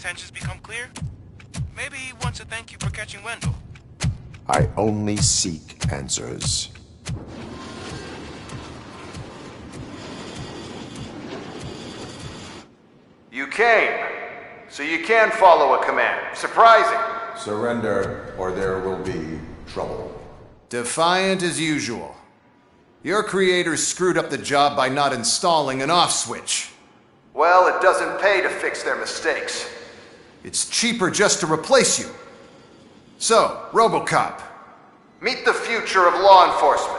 intentions become clear, maybe he wants to thank you for catching Wendell. I only seek answers. You came, so you can follow a command. Surprising. Surrender, or there will be trouble. Defiant as usual. Your creators screwed up the job by not installing an off switch. Well, it doesn't pay to fix their mistakes. It's cheaper just to replace you. So, RoboCop, meet the future of law enforcement.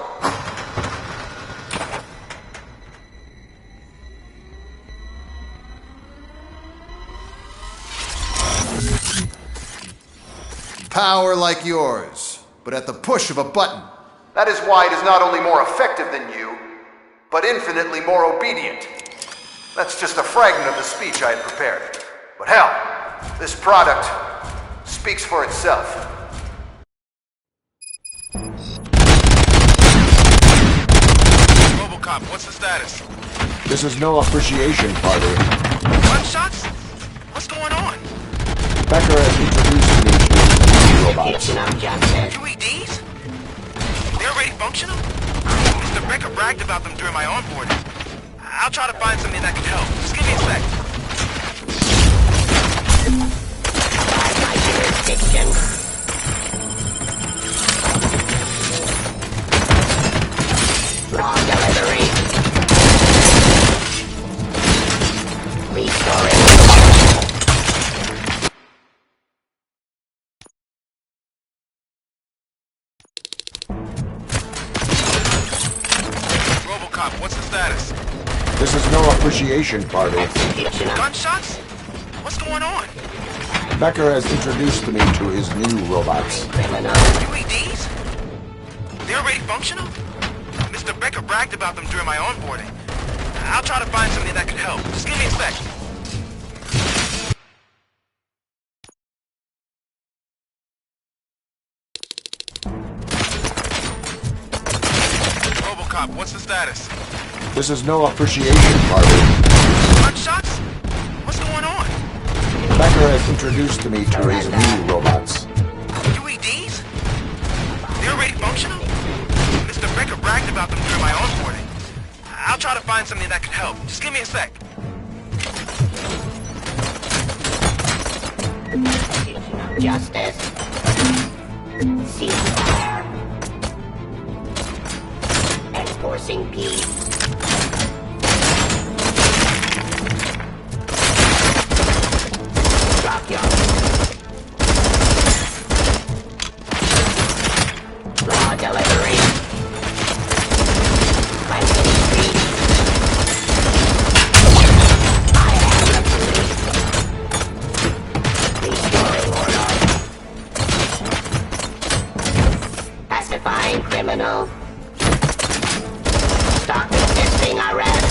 Power like yours, but at the push of a button. That is why it is not only more effective than you, but infinitely more obedient. That's just a fragment of the speech I had prepared. But hell, this product speaks for itself. RoboCop, what's the status? This is no appreciation party. Gunshots? What's going on? Becker has introduced me to new robots. UEDs? They're already functional? Mr. Becker bragged about them during my onboarding. I'll try to find something that can help. Just give me a sec. Raw delivery. Restoring. RoboCop, what's the status? This is no appreciation party. Gunshots? What's going on? Becker has introduced me to his new robots. UEDs? They're already functional? Mr. Becker bragged about them during my onboarding. I'll try to find something that can help. Just give me a sec. RoboCop, what's the status? This is no appreciation party. Gunshots? What's going on? Becker has introduced me to his new robots. UEDs? They're already functional? Mr. Becker bragged about them during my onboarding. I'll try to find something that can help. Just give me a sec. Justice. Ceasefire. Enforcing peace. Drop your raw delivery. Cleansing street. I am the police. Restoring order. Pacifying criminal. Stop resisting arrest.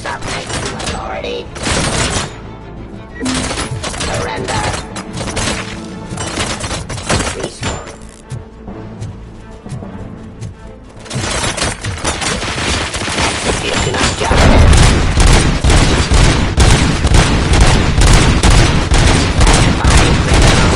Submit to authority. Surrender. Restore. Execution of justice. Satisfying criminal.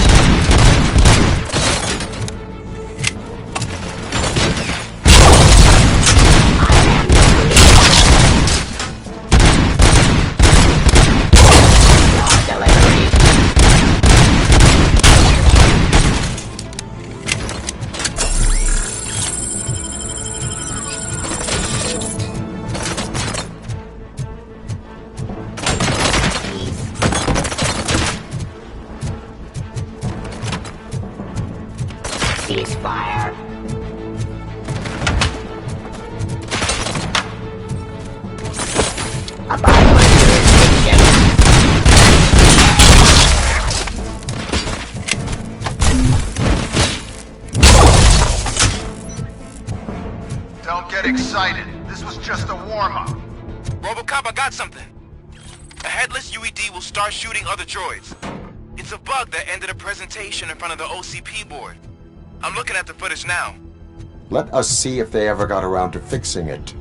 Ceasefire. Abide by jurisdiction. Don't get excited. This was just a warm-up. RoboCop, I got something. A headless UED will start shooting other droids. It's a bug that ended a presentation in front of the OCP board. I'm looking at the footage now. Let us see if they ever got around to fixing it.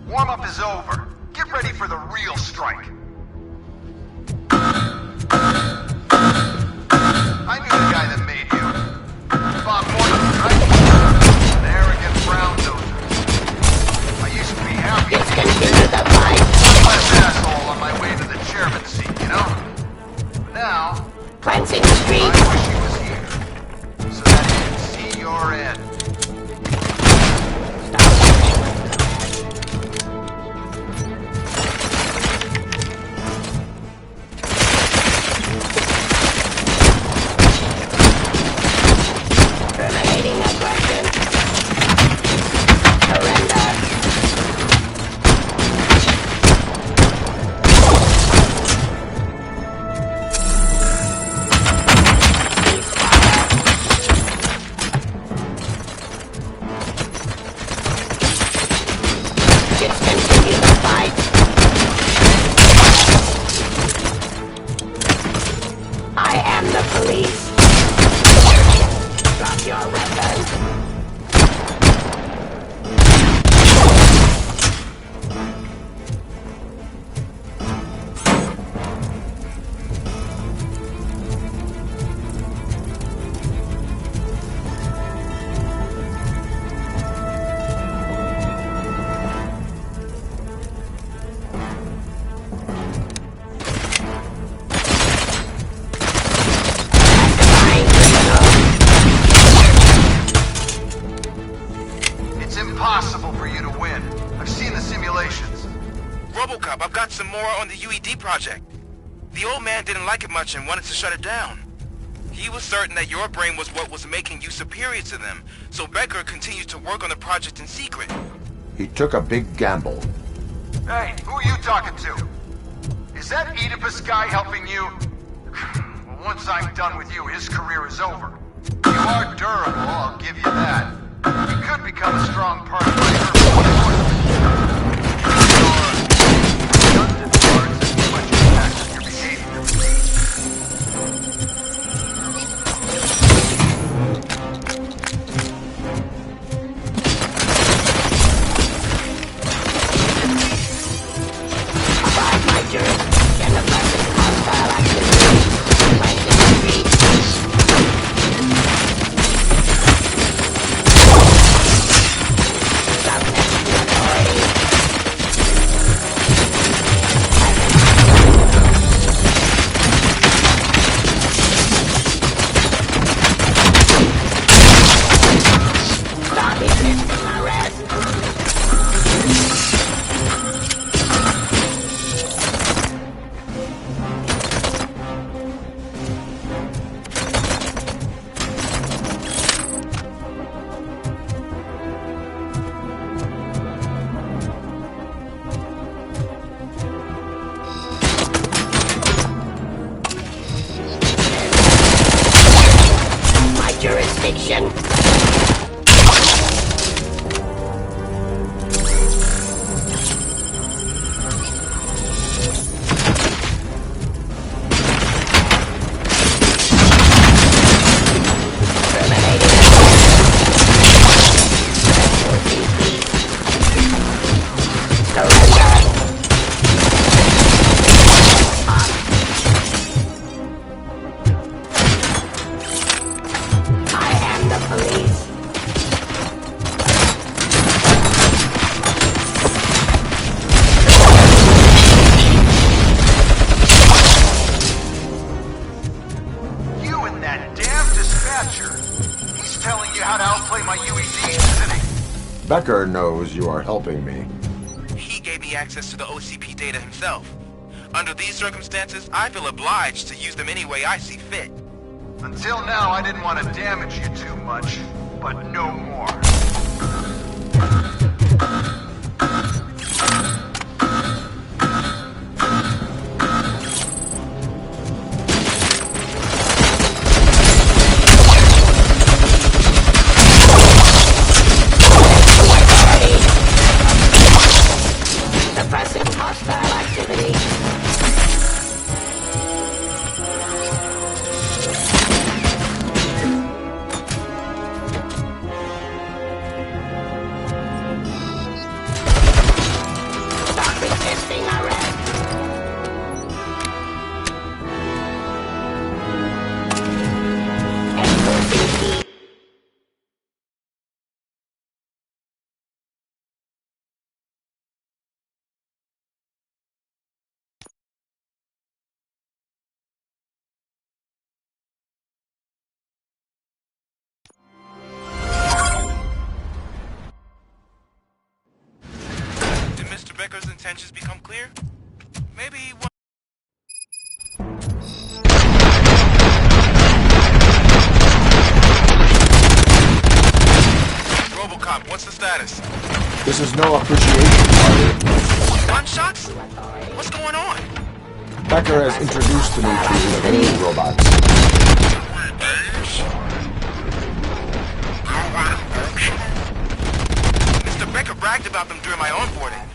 Warm-up is over. Get ready for the real strike. I knew the guy that made you. Bob Morton, right? An arrogant brown noser. I used to be happy. Discontinue the fight. Last asshole on my way to the chairman's seat, you know? But now, Cleansing the I streets. wish he was here. So that he could see your end. Terminating aggression. Surrender. Discontinue the fight. I am the police. Drop your weapon. Identifying criminal. It's impossible for you to win. I've seen the simulations. RoboCop, I've got some more on the UED project. The old man didn't like it much and wanted to shut it down. He was certain that your brain was what was making you superior to them, so Becker continued to work on the project in secret. He took a big gamble. Hey, who are you talking to? Is that Oedipus guy helping you? Well, once I'm done with you, his career is over. You are durable, I'll give you that. You could become a strong part of my Your redundant parts have too much impact on your behavior. Abide my jurisdiction of present hostile activity. Cleansing the streets. Subject to authority. Stop resisting arrest. My jurisdiction. Terminating surrender. I am the police. You and that damn dispatcher. He's telling you how to outplay my UEDs, isn't he? Becker knows you are helping me. He gave me access to the OCP data himself. Under these circumstances, I feel obliged to use them any way I see fit. Until now, I didn't want to damage you too much, but no more. Suppressing hostile activity. Becker's intentions become clear, maybe one... RoboCop, what's the status? This is no appreciation party. Gunshots? What's going on? Becker has introduced to me to his new robots. Mr. Becker bragged about them during my onboarding.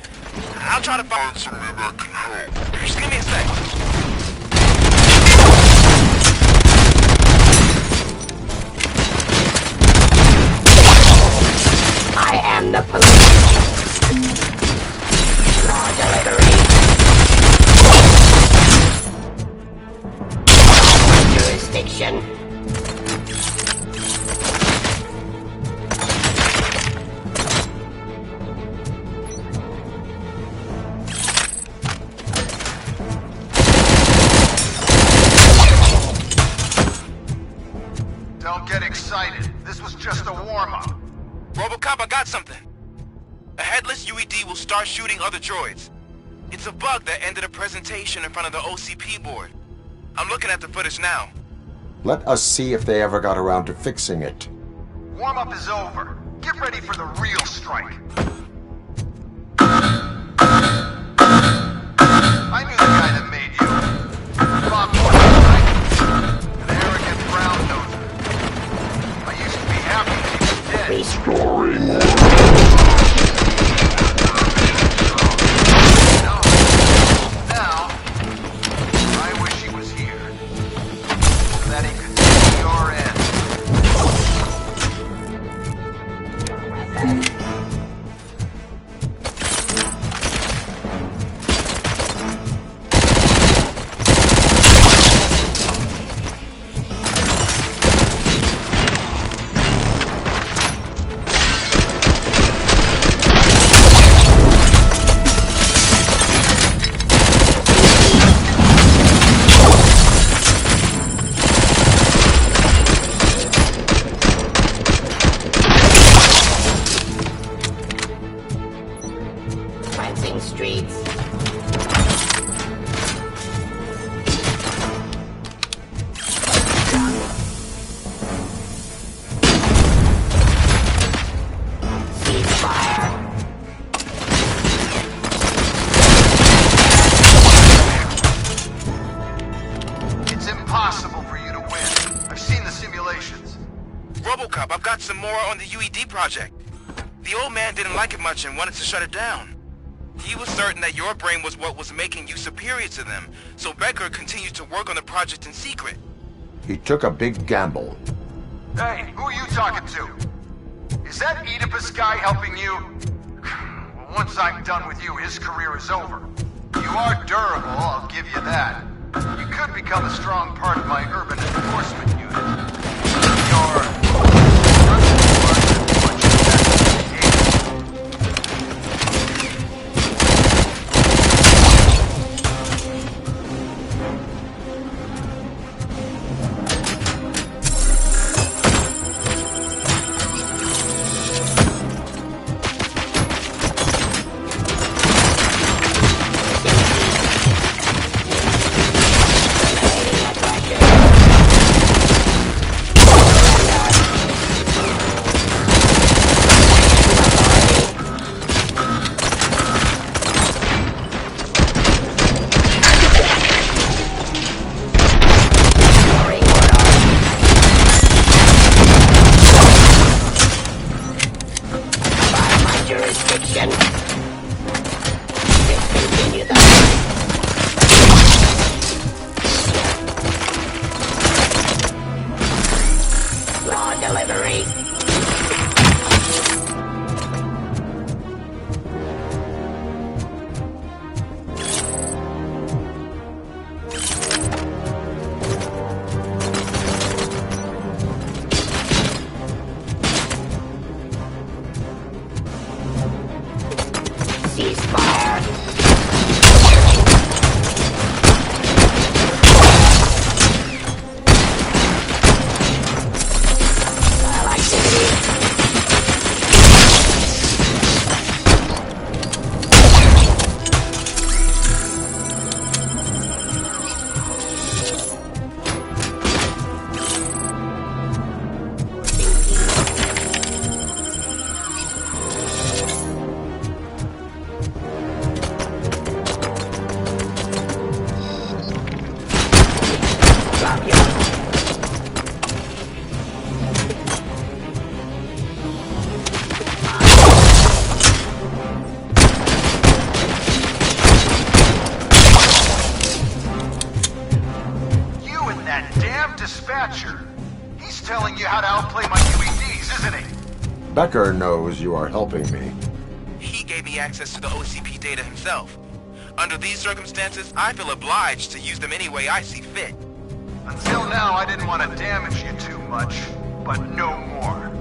I'll try to find some way that can help. Just give me a sec. I am the police. Law delivery. Jurisdiction. Don't get excited. This was just a warm-up. RoboCop, I got something. A headless UED will start shooting other droids. It's a bug that ended a presentation in front of the OCP board. I'm looking at the footage now. Let us see if they ever got around to fixing it. Warm-up is over. Get ready for the real strike. I knew the guy that made you. Bob Morton, right? An arrogant brown noser. I used to be happy that he was dead. Restoring. Now, I wish he was here. So that he could see your end. Cleansing streets. Ceasefire. It's impossible for you to win. I've seen the simulations. RoboCop, I've got some more on the UED project. The old man didn't like it much and wanted to shut it down. He was certain that your brain was what was making you superior to them, so Becker continued to work on the project in secret. He took a big gamble. Hey, who are you talking to? Is that Oedipus guy helping you? Well, once I'm done with you, his career is over. You are durable, I'll give you that. You could become a strong part of my urban enforcement unit. Jurisdiction. Discontinue the law delivery. Ceasefire. Activity. how to outplay my UEDs, isn't he? Becker knows you are helping me. He gave me access to the OCP data himself. Under these circumstances, I feel obliged to use them any way I see fit. Until now, I didn't want to damage you too much, but no more.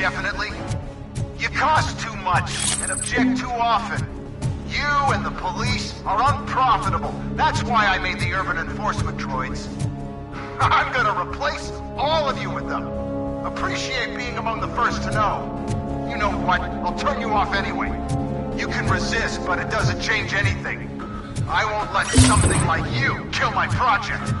Indefinitely? You cost too much and object too often. You and the police are unprofitable. That's why I made the urban enforcement droids. I'm gonna replace all of you with them. Appreciate being among the first to know. You know what? I'll turn you off anyway. You can resist, but it doesn't change anything. I won't let something like you kill my project.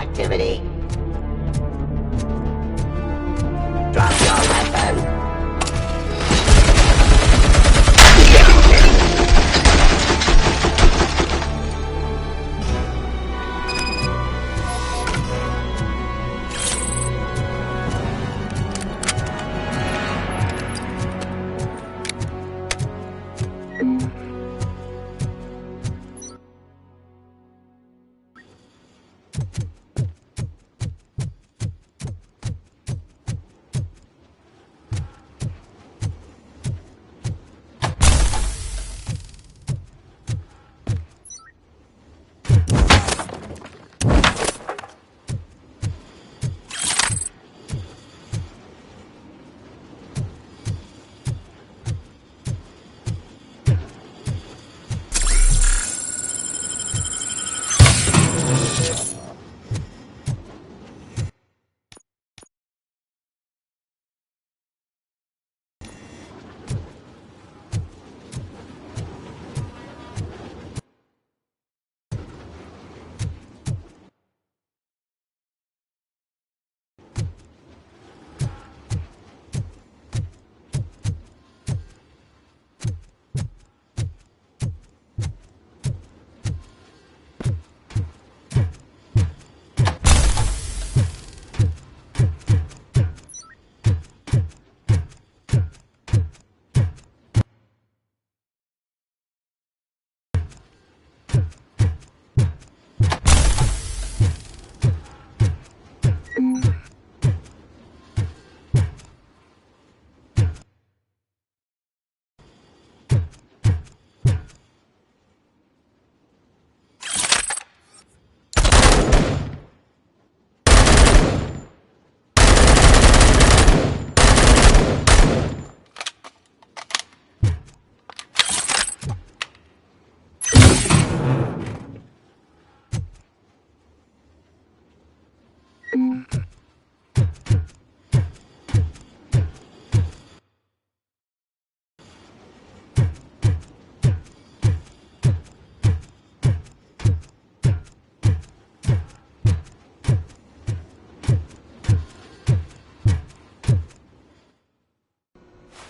activity. Drop your weapon.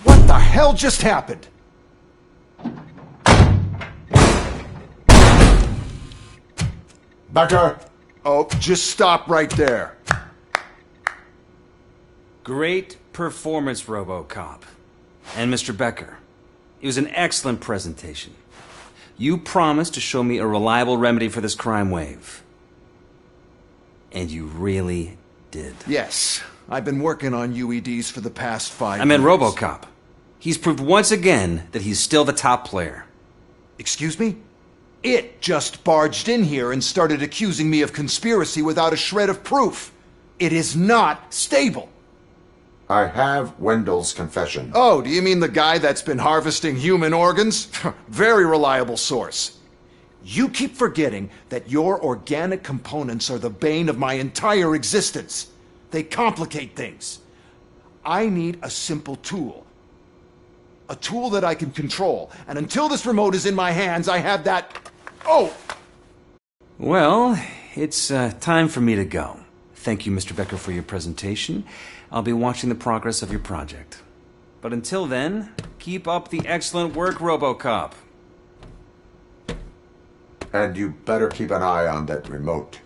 What the hell just happened? Becker! Oh, just stop right there. Great performance, RoboCop. And Mr. Becker, it was an excellent presentation. You promised to show me a reliable remedy for this crime wave. And you really did. Yes, I've been working on UEDs for the past 5 years. I meant RoboCop. He's proved once again that he's still the top player. Excuse me? It just barged in here and started accusing me of conspiracy without a shred of proof. It is not stable. I have Wendell's confession. Oh, do you mean the guy that's been harvesting human organs? Very reliable source. You keep forgetting that your organic components are the bane of my entire existence. They complicate things. I need a simple tool. A tool that I can control. And until this remote is in my hands, I have that... Oh! Well, it's time for me to go. Thank you, Mr. Becker, for your presentation. I'll be watching the progress of your project. But until then, keep up the excellent work, RoboCop. And you better keep an eye on that remote.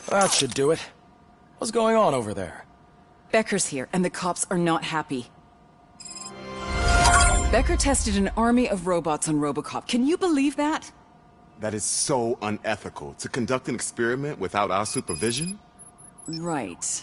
That should do it. What's going on over there? Becker's here, and the cops are not happy. Becker tested an army of robots on RoboCop. Can you believe that? That is so unethical. To conduct an experiment without our supervision? Right.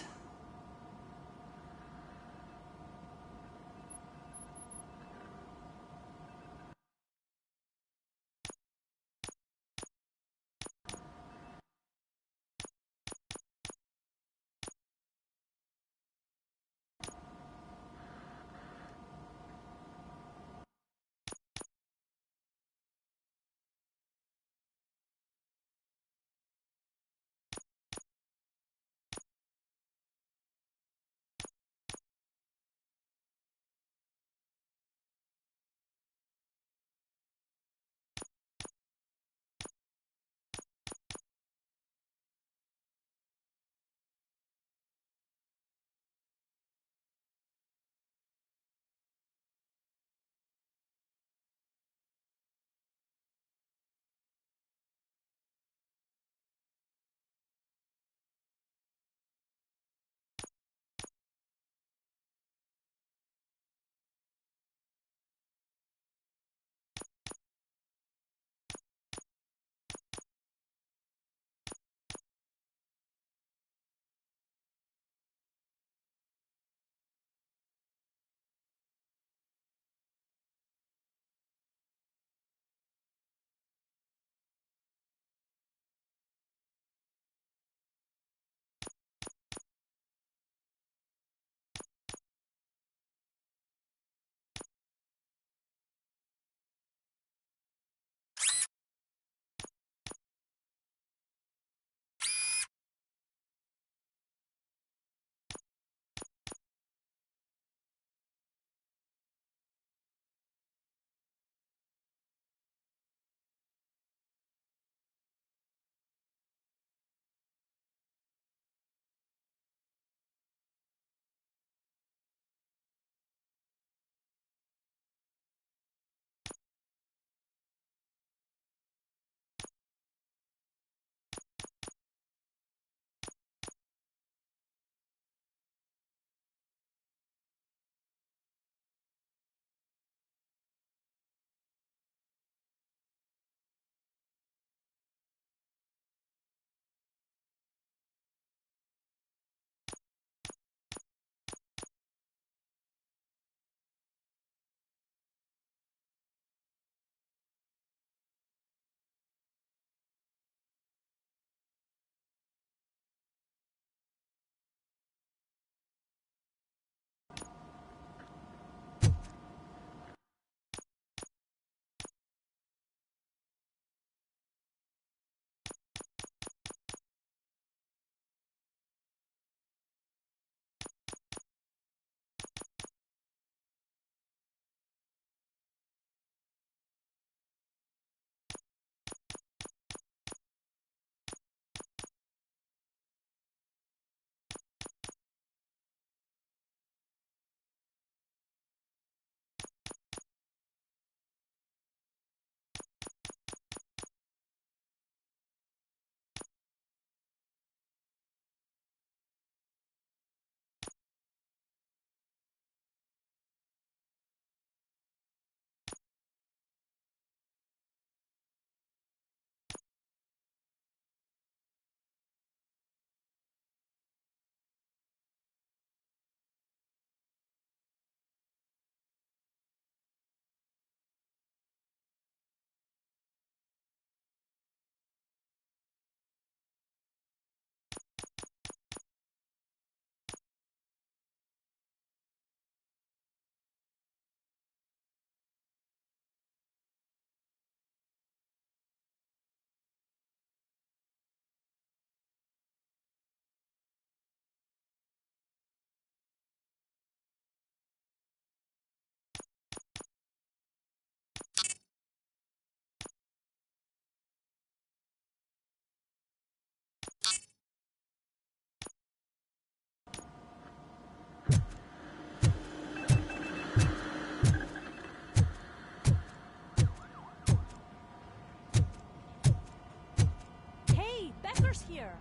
Becker's here.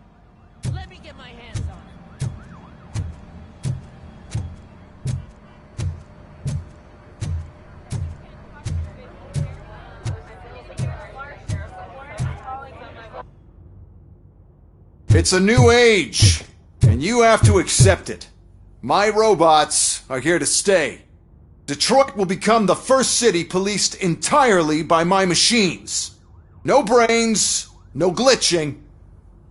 Let me get my hands on him. It's a new age, and you have to accept it. My robots are here to stay. Detroit will become the first city policed entirely by my machines. No brains, no glitching,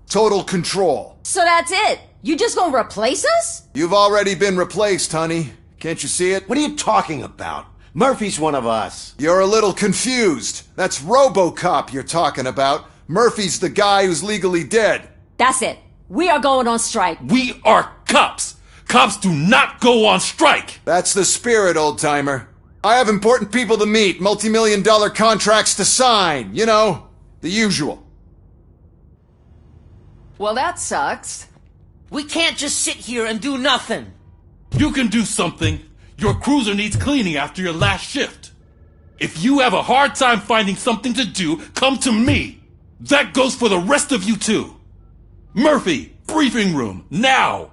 total control. So that's it? You just gonna replace us? You've already been replaced, honey. Can't you see it? What are you talking about? Murphy's one of us. You're a little confused. That's RoboCop you're talking about. Murphy's the guy who's legally dead. That's it. We are going on strike. We are cops. Cops do not go on strike. That's the spirit, old-timer. I have important people to meet, multi-million-dollar contracts to sign. You know, the usual. Well, that sucks. We can't just sit here and do nothing. You can do something. Your cruiser needs cleaning after your last shift. If you have a hard time finding something to do, come to me. That goes for the rest of you too. Murphy, briefing room, now!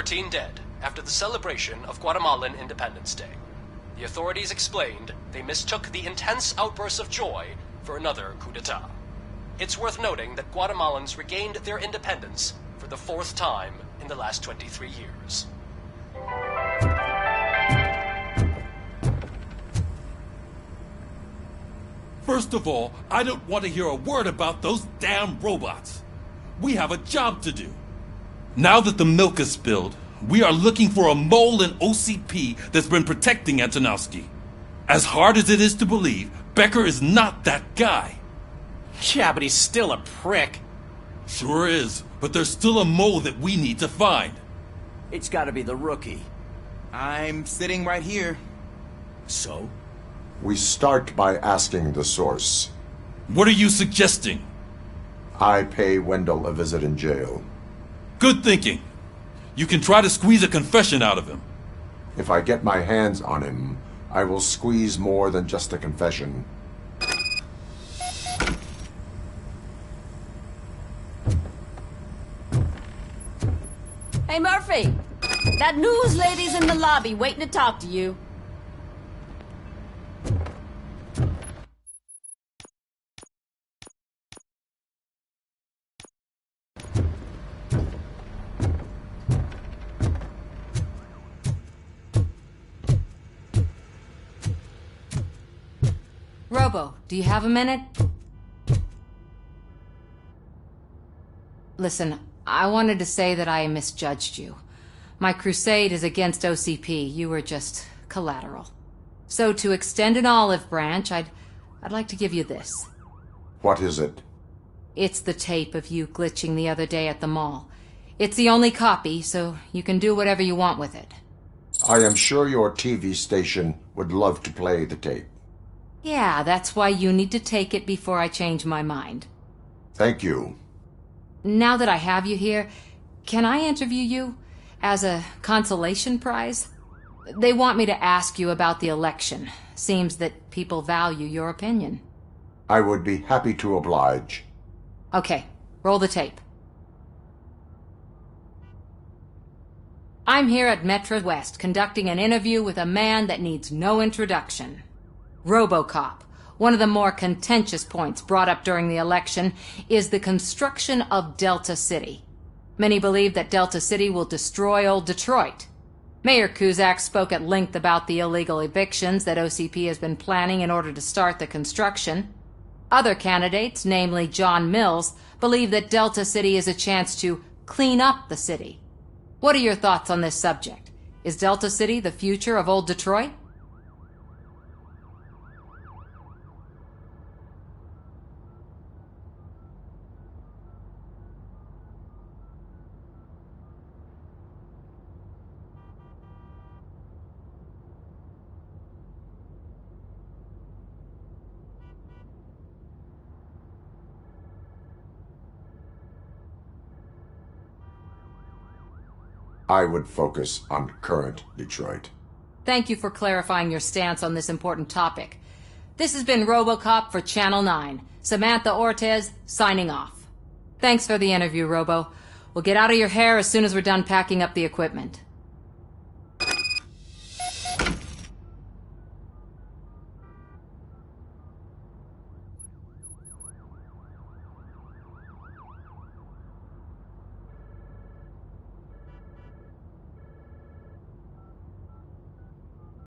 14 dead after the celebration of Guatemalan Independence Day. The authorities explained they mistook the intense outbursts of joy for another coup d'etat. It's worth noting that Guatemalans regained their independence for the 4th time in the last 23 years. First of all, I don't want to hear a word about those damn robots. We have a job to do. Now that the milk is spilled, we are looking for a mole in OCP that's been protecting Antonowski. As hard as it is to believe, Becker is not that guy. Yeah, but he's still a prick. Sure is, but there's still a mole that we need to find. It's gotta be the rookie. I'm sitting right here. So? We start by asking the source. What are you suggesting? I pay Wendell a visit in jail. Good thinking. You can try to squeeze a confession out of him. If I get my hands on him, I will squeeze more than just a confession. Hey, Murphy! That news lady's in the lobby waiting to talk to you. Robo, do you have a minute? Listen, I wanted to say that I misjudged you. My crusade is against OCP. You were just collateral. So to extend an olive branch, I'd like to give you this. What is it? It's the tape of you glitching the other day at the mall. It's the only copy, so you can do whatever you want with it. I am sure your TV station would love to play the tape. Yeah, that's why you need to take it before I change my mind. Thank you. Now that I have you here, can I interview you as a consolation prize? They want me to ask you about the election. Seems that people value your opinion. I would be happy to oblige. Okay, roll the tape. I'm here at Metro West conducting an interview with a man that needs no introduction. RoboCop. One of the more contentious points brought up during the election is the construction of Delta City. Many believe that Delta City will destroy old Detroit. Mayor Cusack spoke at length about the illegal evictions that OCP has been planning in order to start the construction. Other candidates, namely John Mills, believe that Delta City is a chance to clean up the city. What are your thoughts on this subject? Is Delta City the future of old Detroit? I would focus on current Detroit. Thank you for clarifying your stance on this important topic. This has been RoboCop for Channel 9. Samantha Ortez, signing off. Thanks for the interview, Robo. We'll get out of your hair as soon as we're done packing up the equipment.